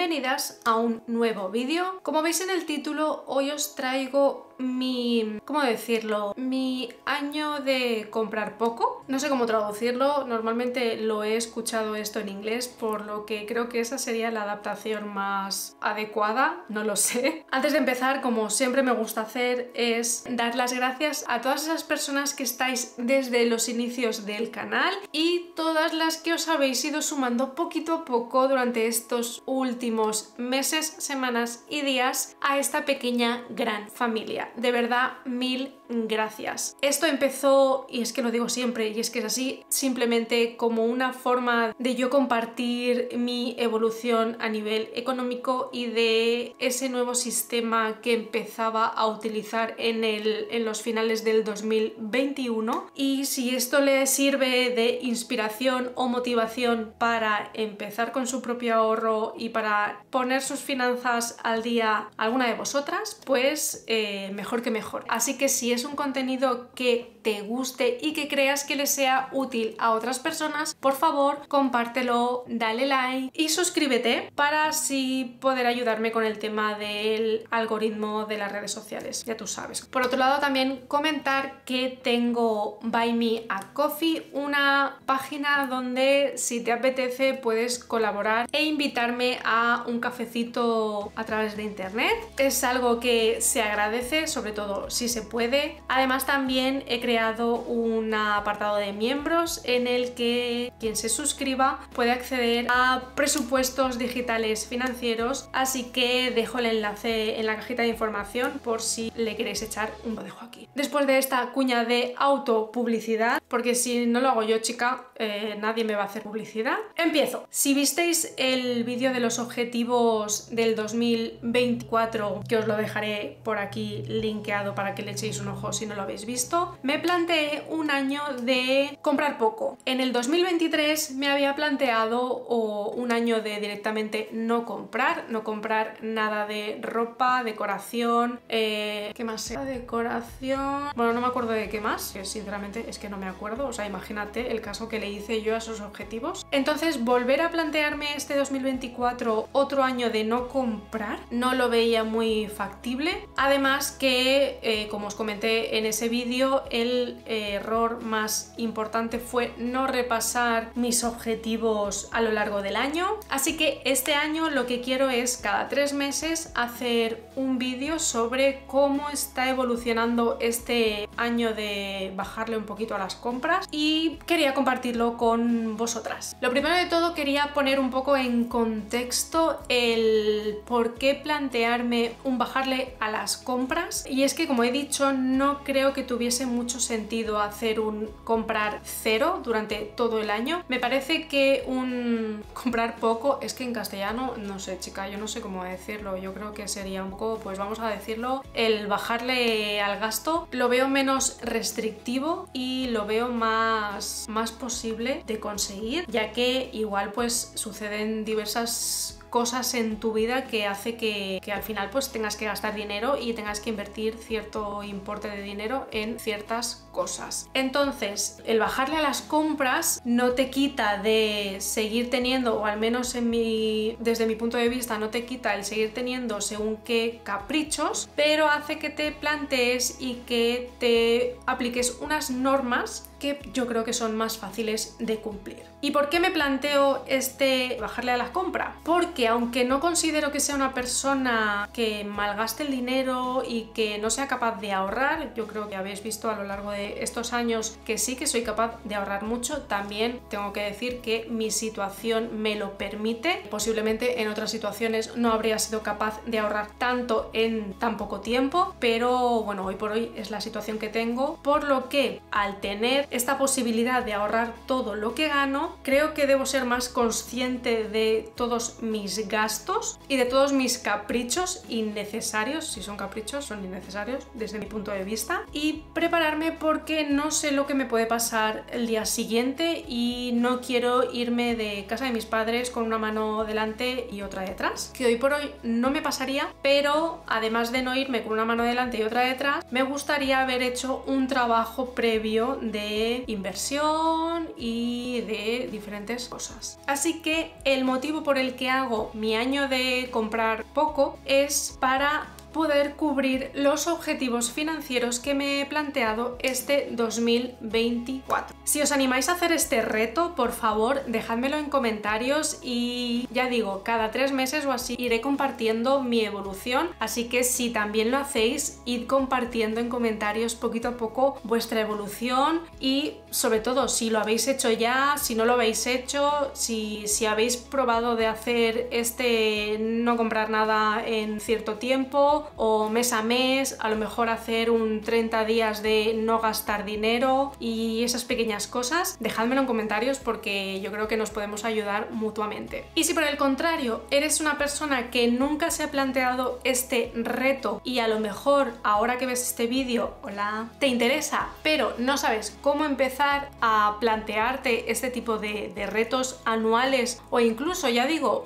Bienvenidas a un nuevo vídeo. Como veis en el título, hoy os traigo ¿cómo decirlo? Mi año de comprar poco. No sé cómo traducirlo, normalmente lo he escuchado esto en inglés, por lo que creo que esa sería la adaptación más adecuada, no lo sé. Antes de empezar, como siempre me gusta hacer, es dar las gracias a todas esas personas que estáis desde los inicios del canal y todas las que os habéis ido sumando poquito a poco durante estos últimos meses, semanas y días a esta pequeña gran familia. De verdad, mil gracias. Esto empezó, y es que lo digo siempre, y es que es así, simplemente como una forma de yo compartir mi evolución a nivel económico y de ese nuevo sistema que empezaba a utilizar en los finales del 2021. Y si esto le sirve de inspiración o motivación para empezar con su propio ahorro y para poner sus finanzas al día a alguna de vosotras, pues mejor que mejor. Así que si es un contenido que te guste y que creas que le sea útil a otras personas, por favor compártelo, dale like y suscríbete para así poder ayudarme con el tema del algoritmo de las redes sociales, ya tú sabes. Por otro lado, también comentar que tengo Buy Me a Coffee, una página donde si te apetece puedes colaborar e invitarme a un cafecito a través de internet. Es algo que se agradece, sobre todo si se puede. Además, también he creado un apartado de miembros en el que quien se suscriba puede acceder a presupuestos digitales financieros, así que dejo el enlace en la cajita de información por si le queréis echar un lo dejo aquí. Después de esta cuña de autopublicidad, porque si no lo hago yo, chica, nadie me va a hacer publicidad, empiezo. Si visteis el vídeo de los objetivos del 2024, que os lo dejaré por aquí linkeado para que le echéis un ojo si no lo habéis visto, me planteé un año de comprar poco. En el 2023 me había planteado un año de directamente no comprar nada de ropa, decoración, ¿qué más? Decoración... Bueno, no me acuerdo de qué más, que sinceramente es que no me acuerdo, o sea, imagínate el caso que le hice yo a esos objetivos. Entonces, volver a plantearme este 2024 otro año de no comprar, no lo veía muy factible. Además que, como os comenté en ese vídeo, el error más importante fue no repasar mis objetivos a lo largo del año. Así que este año lo que quiero es cada 3 meses hacer un vídeo sobre cómo está evolucionando este año de bajarle un poquito a las compras y quería compartirlo con vosotras. Lo primero de todo, quería poner un poco en contexto el por qué plantearme un bajarle a las compras, y es que, como he dicho, no creo que tuviese mucho sentido hacer un comprar cero durante todo el año. Me parece que un comprar poco, es que en castellano, no sé, chica, yo no sé cómo decirlo, yo creo que sería un poco, pues vamos a decirlo, el bajarle al gasto. Lo veo menos restrictivo y lo veo más posible de conseguir, ya que igual pues suceden diversas cosas en tu vida que hace que al final pues tengas que gastar dinero y tengas que invertir cierto importe de dinero en ciertas cosas. Entonces, el bajarle a las compras no te quita de seguir teniendo, o al menos desde mi punto de vista, no te quita el seguir teniendo según qué caprichos, pero hace que te plantees y que te apliques unas normas que yo creo que son más fáciles de cumplir. ¿Y por qué me planteo bajarle a la compra? Porque aunque no considero que sea una persona que malgaste el dinero y que no sea capaz de ahorrar, yo creo que habéis visto a lo largo de estos años que sí que soy capaz de ahorrar mucho. También tengo que decir que mi situación me lo permite. Posiblemente en otras situaciones no habría sido capaz de ahorrar tanto en tan poco tiempo, pero bueno, hoy por hoy es la situación que tengo, por lo que al tener esta posibilidad de ahorrar todo lo que gano, creo que debo ser más consciente de todos mis gastos y de todos mis caprichos innecesarios. Si son caprichos, son innecesarios desde mi punto de vista, y prepararme porque no sé lo que me puede pasar el día siguiente y no quiero irme de casa de mis padres con una mano delante y otra detrás, que hoy por hoy no me pasaría, pero además de no irme con una mano delante y otra detrás, me gustaría haber hecho un trabajo previo de de inversión y de diferentes cosas. Así que el motivo por el que hago mi año de comprar poco es para poder cubrir los objetivos financieros que me he planteado este 2024. Si os animáis a hacer este reto, por favor, dejádmelo en comentarios y ya digo, cada 3 meses o así iré compartiendo mi evolución, así que si también lo hacéis, id compartiendo en comentarios poquito a poco vuestra evolución y sobre todo si lo habéis hecho ya, si no lo habéis hecho, si habéis probado de hacer no comprar nada en cierto tiempo o mes a mes, a lo mejor hacer un 30 días de no gastar dinero y esas pequeñas cosas, dejádmelo en comentarios porque yo creo que nos podemos ayudar mutuamente. Y si por el contrario eres una persona que nunca se ha planteado este reto y a lo mejor ahora que ves este vídeo, hola, te interesa, pero no sabes cómo empezar a plantearte este tipo de retos anuales o incluso, ya digo,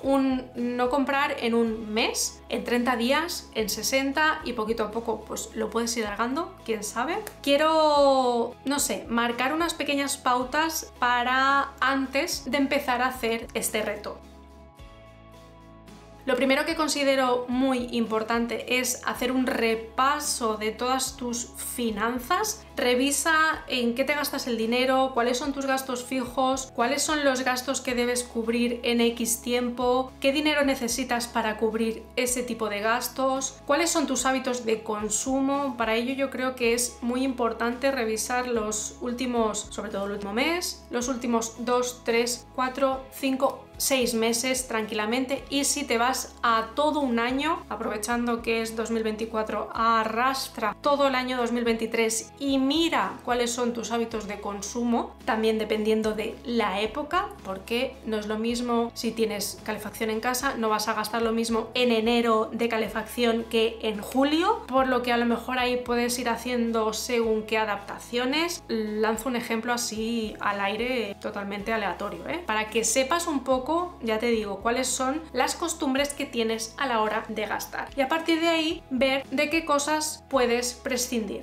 no comprar en un mes, en 30 días, en 60 y poquito a poco pues lo puedes ir alargando, quién sabe. Quiero, no sé, marcar unas pequeñas pautas para antes de empezar a hacer este reto. Lo primero que considero muy importante es hacer un repaso de todas tus finanzas. Revisa en qué te gastas el dinero, cuáles son tus gastos fijos, cuáles son los gastos que debes cubrir en X tiempo, qué dinero necesitas para cubrir ese tipo de gastos, cuáles son tus hábitos de consumo. Para ello yo creo que es muy importante revisar los últimos, sobre todo el último mes, los últimos 2, 3, 4, 5, 6 meses tranquilamente, y si te vas a todo un año, aprovechando que es 2024, arrastra todo el año 2023 y mira cuáles son tus hábitos de consumo, también dependiendo de la época, porque no es lo mismo si tienes calefacción en casa, no vas a gastar lo mismo en enero de calefacción que en julio, por lo que a lo mejor ahí puedes ir haciendo según qué adaptaciones. Lanzo un ejemplo así al aire totalmente aleatorio, para que sepas un poco, ya te digo, cuáles son las costumbres que tienes a la hora de gastar y a partir de ahí ver de qué cosas puedes prescindir.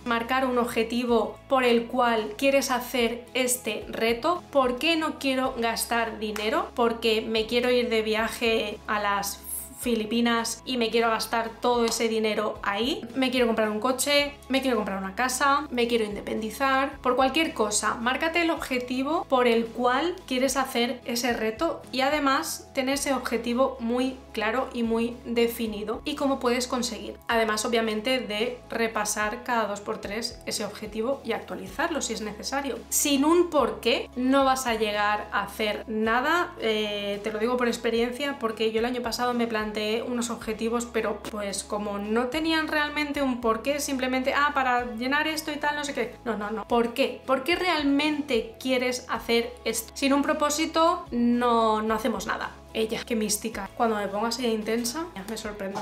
Marcar un objetivo por el cual quieres hacer este reto. ¿Por qué no quiero gastar dinero? Porque me quiero ir de viaje a las Filipinas y me quiero gastar todo ese dinero ahí, me quiero comprar un coche, me quiero comprar una casa, me quiero independizar, por cualquier cosa. Márcate el objetivo por el cual quieres hacer ese reto y además tener ese objetivo muy claro y muy definido y cómo puedes conseguir. Además, obviamente, de repasar cada 2x3 ese objetivo y actualizarlo si es necesario. Sin un porqué no vas a llegar a hacer nada, te lo digo por experiencia, porque yo el año pasado me planteé unos objetivos, pero pues como no tenían realmente un porqué, simplemente para llenar esto y tal, no sé qué. No. ¿Por qué? ¿Por qué realmente quieres hacer esto? Sin un propósito no hacemos nada. Ella, qué mística. Cuando me pongo así de intensa, me sorprendo.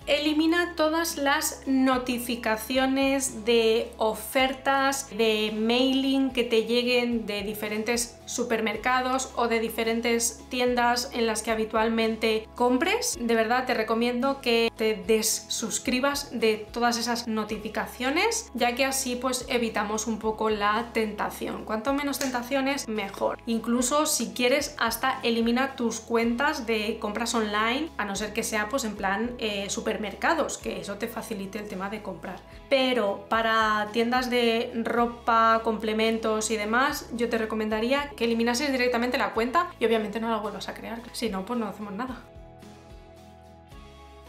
Elimina todas las notificaciones de ofertas, de mailing que te lleguen de diferentes supermercados o de diferentes tiendas en las que habitualmente compres. De verdad te recomiendo que te desuscribas de todas esas notificaciones, ya que así pues evitamos un poco la tentación. Cuanto menos tentaciones, mejor. Incluso si quieres, hasta elimina tus cuentas de compras online, a no ser que sea pues en plan supermercados, que eso te facilite el tema de comprar. Pero para tiendas de ropa, complementos y demás, yo te recomendaría que eliminases directamente la cuenta y obviamente no la vuelvas a crear, si no pues no hacemos nada.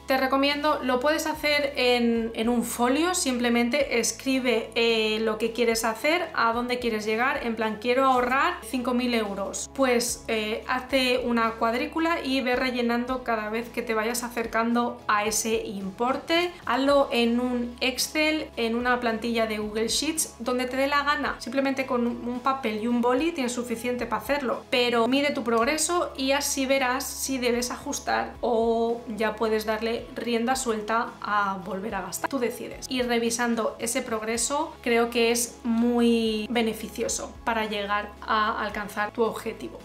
Te recomiendo, lo puedes hacer en un folio, simplemente escribe lo que quieres hacer, a dónde quieres llegar, en plan quiero ahorrar 5.000 euros. Pues hazte una cuadrícula y ve rellenando cada vez que te vayas acercando a ese importe. Hazlo en un Excel, en una plantilla de Google Sheets, donde te dé la gana. Simplemente con un papel y un boli tienes suficiente para hacerlo. Pero mide tu progreso y así verás si debes ajustar o ya puedes darle rienda suelta a volver a gastar. Tú decides. Ir revisando ese progreso creo que es muy beneficioso para llegar a alcanzar tu objetivo.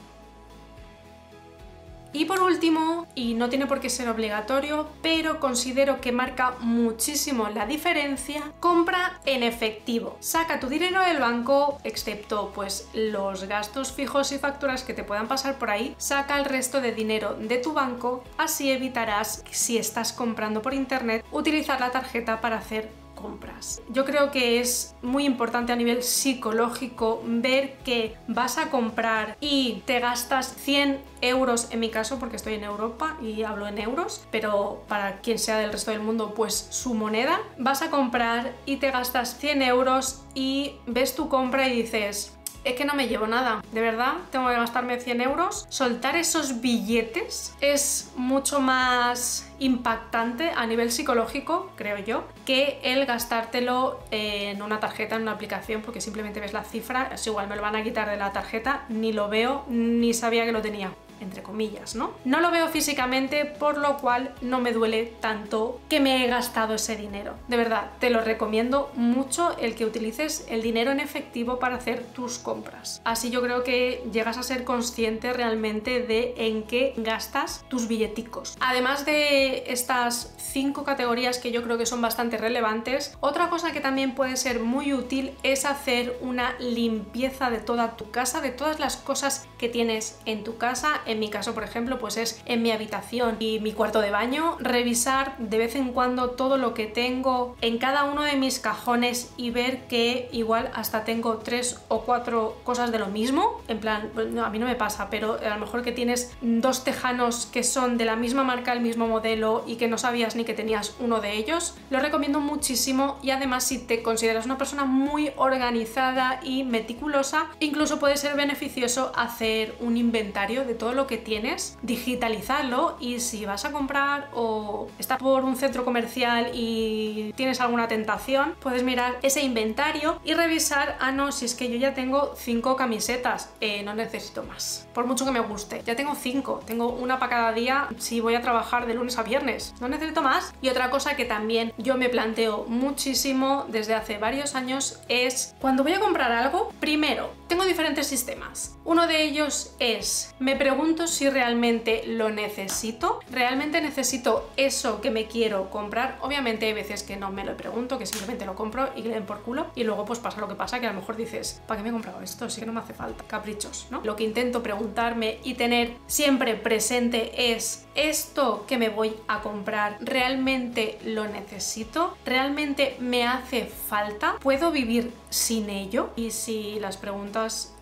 Y por último, y no tiene por qué ser obligatorio, pero considero que marca muchísimo la diferencia, compra en efectivo. Saca tu dinero del banco, excepto pues los gastos fijos y facturas que te puedan pasar por ahí, saca el resto de dinero de tu banco, así evitarás, si estás comprando por internet, utilizar la tarjeta para hacer compras. Yo creo que es muy importante a nivel psicológico ver que vas a comprar y te gastas 100 euros, en mi caso porque estoy en Europa y hablo en euros, pero para quien sea del resto del mundo pues su moneda, vas a comprar y te gastas 100 euros y ves tu compra y dices: es que no me llevo nada, de verdad, tengo que gastarme 100 euros. Soltar esos billetes es mucho más impactante a nivel psicológico, creo yo, que el gastártelo en una tarjeta, en una aplicación, porque simplemente ves la cifra, es igual, me lo van a quitar de la tarjeta, ni lo veo, ni sabía que lo tenía, entre comillas, ¿no? No lo veo físicamente, por lo cual no me duele tanto que me he gastado ese dinero. De verdad, te lo recomiendo mucho el que utilices el dinero en efectivo para hacer tus compras. Así yo creo que llegas a ser consciente realmente de en qué gastas tus billeticos. Además de estas 5 categorías que yo creo que son bastante relevantes, otra cosa que también puede ser muy útil es hacer una limpieza de toda tu casa, de todas las cosas que tienes en tu casa. En mi caso, por ejemplo, pues es en mi habitación y mi cuarto de baño, revisar de vez en cuando todo lo que tengo en cada uno de mis cajones y ver que igual hasta tengo 3 o 4 cosas de lo mismo. En plan, no, a mí no me pasa, pero a lo mejor que tienes 2 tejanos que son de la misma marca, el mismo modelo y que no sabías ni que tenías uno de ellos. Lo recomiendo muchísimo y además si te consideras una persona muy organizada y meticulosa, incluso puede ser beneficioso hacer un inventario de todo lo que tienes, digitalizarlo, y si vas a comprar o estás por un centro comercial y tienes alguna tentación, puedes mirar ese inventario y revisar: ah, no, si es que yo ya tengo 5 camisetas, no necesito más, por mucho que me guste, ya tengo 5, tengo una para cada día si voy a trabajar de lunes a viernes, no necesito más. Y otra cosa que también yo me planteo muchísimo desde hace varios años es: cuando voy a comprar algo, primero, tengo diferentes sistemas. Uno de ellos es, me pregunto si realmente lo necesito, realmente necesito eso que me quiero comprar. Obviamente hay veces que no me lo pregunto, que simplemente lo compro y que le den por culo, y luego pues pasa lo que pasa, que a lo mejor dices: ¿para qué me he comprado esto? Sí que no me hace falta, caprichos, ¿no? Lo que intento preguntarme y tener siempre presente es: ¿esto que me voy a comprar realmente lo necesito? ¿Realmente me hace falta? ¿Puedo vivir sin ello? Y si las preguntas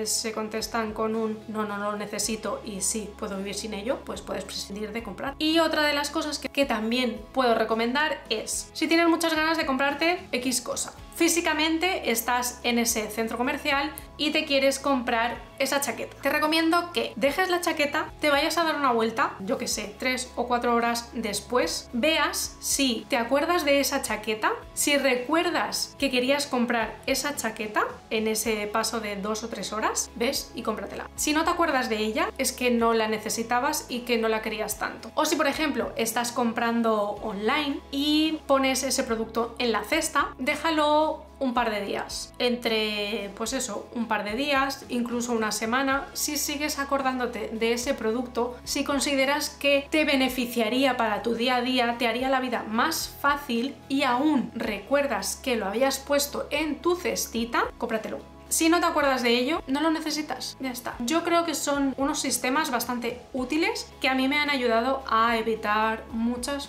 se contestan con un no lo necesito y sí, puedo vivir sin ello, pues puedes prescindir de comprar. Y otra de las cosas que también puedo recomendar es: si tienes muchas ganas de comprarte X cosa, físicamente estás en ese centro comercial y te quieres comprar esa chaqueta, te recomiendo que dejes la chaqueta, te vayas a dar una vuelta, yo que sé, 3 o 4 horas después, veas si te acuerdas de esa chaqueta, si recuerdas que querías comprar esa chaqueta en ese paso de 2 o 3 horas, ves y cómpratela. Si no te acuerdas de ella, es que no la necesitabas y que no la querías tanto. O si por ejemplo estás comprando online y pones ese producto en la cesta, déjalo un par de días, entre pues eso, un par de días, incluso una semana, si sigues acordándote de ese producto, si consideras que te beneficiaría para tu día a día, te haría la vida más fácil y aún recuerdas que lo habías puesto en tu cestita, cómpratelo. Si no te acuerdas de ello, no lo necesitas, ya está. Yo creo que son unos sistemas bastante útiles que a mí me han ayudado a evitar muchas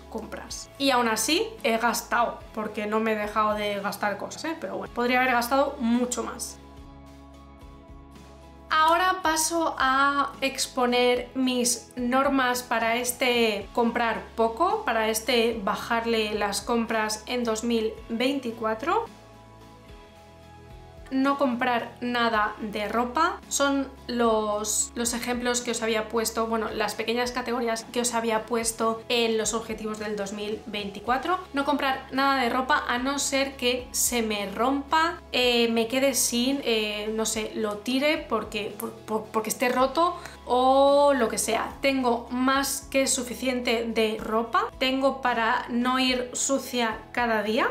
compras. Y aún así he gastado, porque no me he dejado de gastar cosas, pero bueno, podría haber gastado mucho más. Ahora paso a exponer mis normas para este comprar poco, para este bajarle las compras en 2024. No comprar nada de ropa. Son los ejemplos que os había puesto, bueno, las pequeñas categorías que os había puesto en los objetivos del 2024. No comprar nada de ropa a no ser que se me rompa, me quede sin, no sé, lo tire porque esté roto o lo que sea. Tengo más que suficiente de ropa, tengo para no ir sucia cada día,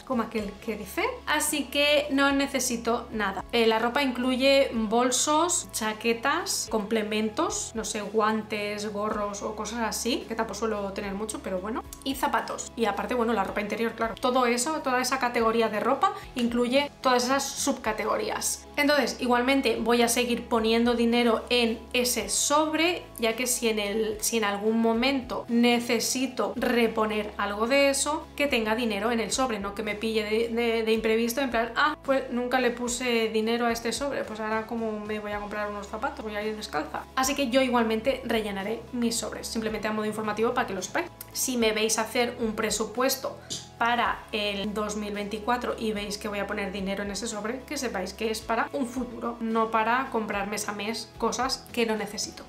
como aquel que dice, así que no necesito nada. La ropa incluye bolsos, chaquetas, complementos, no sé, guantes, gorros o cosas así, que tampoco suelo tener mucho, pero bueno, y zapatos. Y aparte, bueno, la ropa interior, claro. Todo eso, toda esa categoría de ropa incluye todas esas subcategorías. Entonces, igualmente voy a seguir poniendo dinero en ese sobre, ya que si en algún momento necesito reponer algo de eso, que tenga dinero en el sobre, no que me pille de imprevisto, en plan, pues nunca le puse dinero a este sobre, pues ahora como me voy a comprar unos zapatos, voy a ir descalza. Así que yo igualmente rellenaré mis sobres, simplemente a modo informativo para que lo sepáis. Si me veis hacer un presupuesto para el 2024 y veis que voy a poner dinero en ese sobre, que sepáis que es para un futuro, no para comprar mes a mes cosas que no necesito.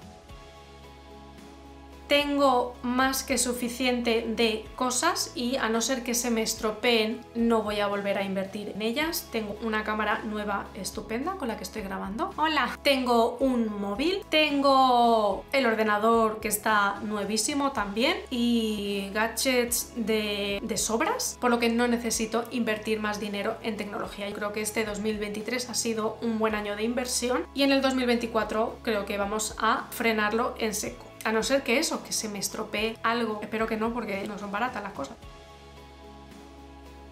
Tengo más que suficiente de cosas y a no ser que se me estropeen no voy a volver a invertir en ellas. Tengo una cámara nueva estupenda con la que estoy grabando. Hola. Tengo un móvil, tengo el ordenador que está nuevísimo también y gadgets de sobras, por lo que no necesito invertir más dinero en tecnología. Yo creo que este 2023 ha sido un buen año de inversión y en el 2024 creo que vamos a frenarlo en seco. A no ser que eso, que se me estropee algo. Espero que no, porque no son baratas las cosas.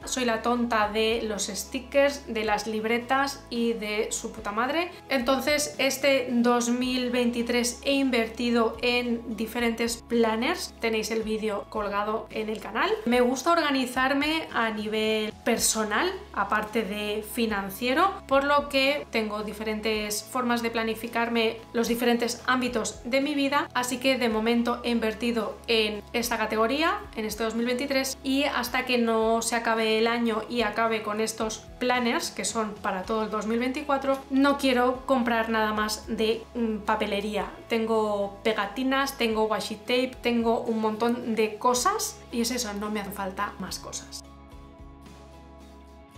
Soy la tonta de los stickers, de las libretas y de su puta madre. Entonces este 2023 he invertido en diferentes planners. Tenéis el vídeo colgado en el canal. Me gusta organizarme a nivel personal, aparte de financiero, por lo que tengo diferentes formas de planificarme los diferentes ámbitos de mi vida. Así que de momento he invertido en esta categoría en este 2023 y hasta que no se acabe el año y acabe con estos planners que son para todo el 2024, no quiero comprar nada más de papelería. Tengo pegatinas, tengo washi tape, tengo un montón de cosas y es eso, no me hacen falta más cosas.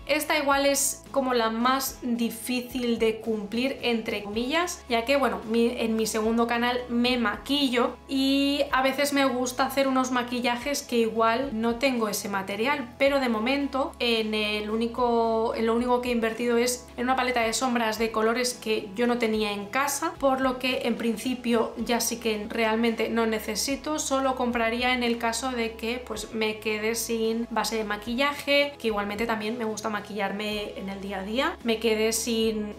Esta igual es como la más difícil de cumplir, entre comillas, ya que bueno, en mi segundo canal me maquillo y a veces me gusta hacer unos maquillajes que igual no tengo ese material, pero de momento en lo único que he invertido es en una paleta de sombras de colores que yo no tenía en casa, por lo que en principio ya sí que realmente no necesito, solo compraría en el caso de que pues me quede sin base de maquillaje, que igualmente también me gusta maquillarme en el día a día, me quedé sin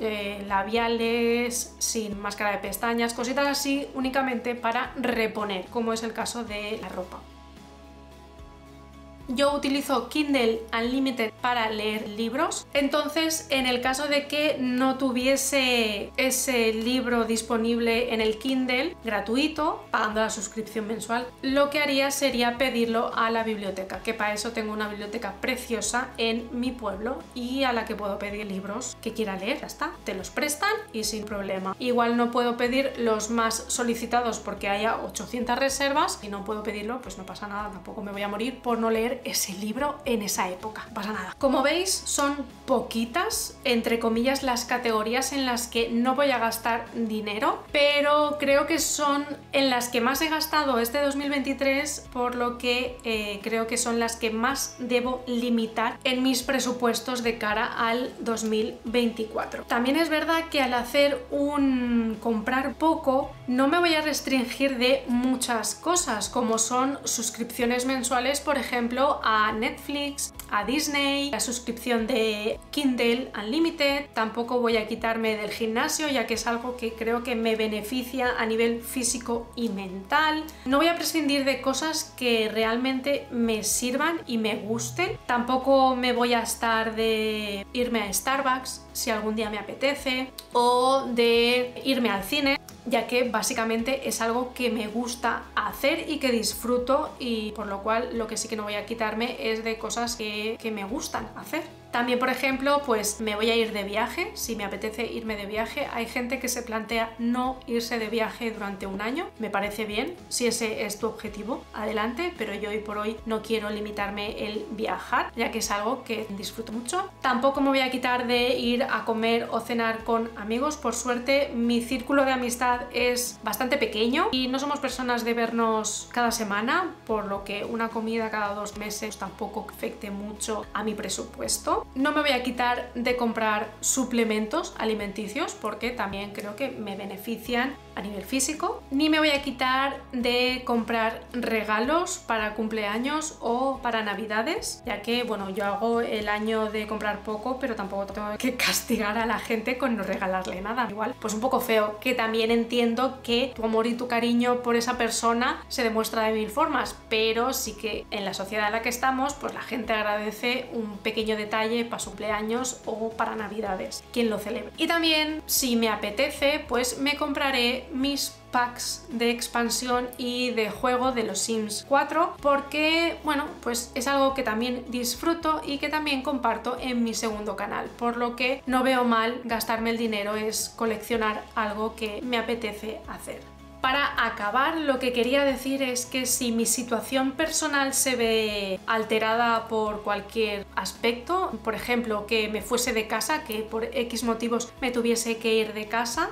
labiales, sin máscara de pestañas, cositas así únicamente para reponer, como es el caso de la ropa. Yo utilizo Kindle Unlimited para leer libros, entonces en el caso de que no tuviese ese libro disponible en el Kindle gratuito, pagando la suscripción mensual, lo que haría sería pedirlo a la biblioteca, que para eso tengo una biblioteca preciosa en mi pueblo y a la que puedo pedir libros que quiera leer, ya está, te los prestan y sin problema. Igual no puedo pedir los más solicitados porque haya 800 reservas y no puedo pedirlo, pues no pasa nada, tampoco me voy a morir por no leer ese libro en esa época, no pasa nada. Como veis, son poquitas, entre comillas, las categorías en las que no voy a gastar dinero, pero creo que son en las que más he gastado este 2023, por lo que creo que son las que más debo limitar en mis presupuestos de cara al 2024. También es verdad que al hacer un comprar poco, no me voy a restringir de muchas cosas, como son suscripciones mensuales, por ejemplo, a Netflix, a Disney, la suscripción de Kindle Unlimited. Tampoco voy a quitarme del gimnasio, ya que es algo que creo que me beneficia a nivel físico y mental. No voy a prescindir de cosas que realmente me sirvan y me gusten. Tampoco me voy a estar de irme a Starbucks si algún día me apetece, o de irme al cine, ya que básicamente es algo que me gusta hacer y que disfruto, y por lo cual lo que sí que no voy a quitarme es de cosas que me gustan hacer. También, por ejemplo, pues me voy a ir de viaje, si me apetece irme de viaje. Hay gente que se plantea no irse de viaje durante un año, me parece bien, si ese es tu objetivo, adelante, pero yo hoy por hoy no quiero limitarme el viajar, ya que es algo que disfruto mucho. Tampoco me voy a quitar de ir a comer o cenar con amigos. Por suerte, mi círculo de amistad es bastante pequeño y no somos personas de vernos cada semana, por lo que una comida cada 2 meses tampoco afecte mucho a mi presupuesto. No me voy a quitar de comprar suplementos alimenticios porque también creo que me benefician a nivel físico. Ni me voy a quitar de comprar regalos para cumpleaños o para navidades, ya que, bueno, yo hago el año de comprar poco, pero tampoco tengo que castigar a la gente con no regalarle nada. Igual, pues un poco feo, que también entiendo que tu amor y tu cariño por esa persona se demuestra de 1000 formas, pero sí que en la sociedad en la que estamos, pues la gente agradece un pequeño detalle para su cumpleaños o para navidades, quien lo celebre. Y también, si me apetece, pues me compraré mis packs de expansión y de juego de los Sims 4 porque, bueno, pues es algo que también disfruto y que también comparto en mi segundo canal, por lo que no veo mal gastarme el dinero, es coleccionar algo que me apetece hacer. Para acabar, lo que quería decir es que si mi situación personal se ve alterada por cualquier aspecto, por ejemplo, que me fuese de casa, que por X motivos me tuviese que ir de casa,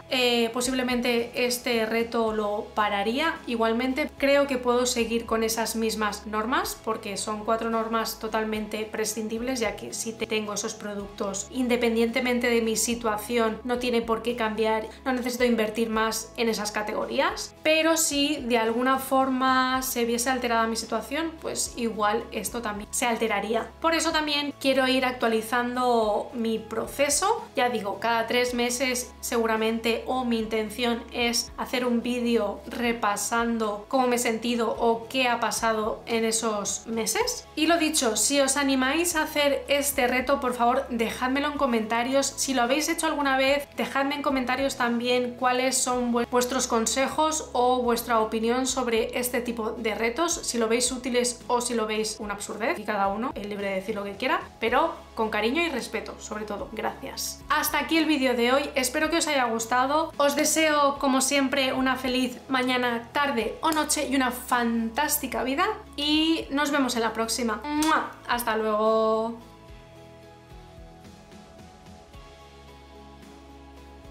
posiblemente este reto lo pararía. Igualmente, creo que puedo seguir con esas mismas normas, porque son 4 normas totalmente prescindibles, ya que si tengo esos productos, independientemente de mi situación, no tiene por qué cambiar, no necesito invertir más en esas categorías. Pero si de alguna forma se viese alterada mi situación, pues igual esto también se alteraría. Por eso también quiero ir actualizando mi proceso. Ya digo, cada 3 meses seguramente, o mi intención es hacer un vídeo repasando cómo me he sentido o qué ha pasado en esos meses. Y lo dicho, si os animáis a hacer este reto, por favor dejádmelo en comentarios. Si lo habéis hecho alguna vez, dejadme en comentarios también cuáles son vuestros consejos o vuestra opinión sobre este tipo de retos, si lo veis útiles o si lo veis una absurdez, y cada uno es libre de decir lo que quiera, pero con cariño y respeto, sobre todo. Gracias. Hasta aquí el vídeo de hoy, espero que os haya gustado. Os deseo, como siempre, una feliz mañana, tarde o noche y una fantástica vida, y nos vemos en la próxima. ¡Mua! Hasta luego.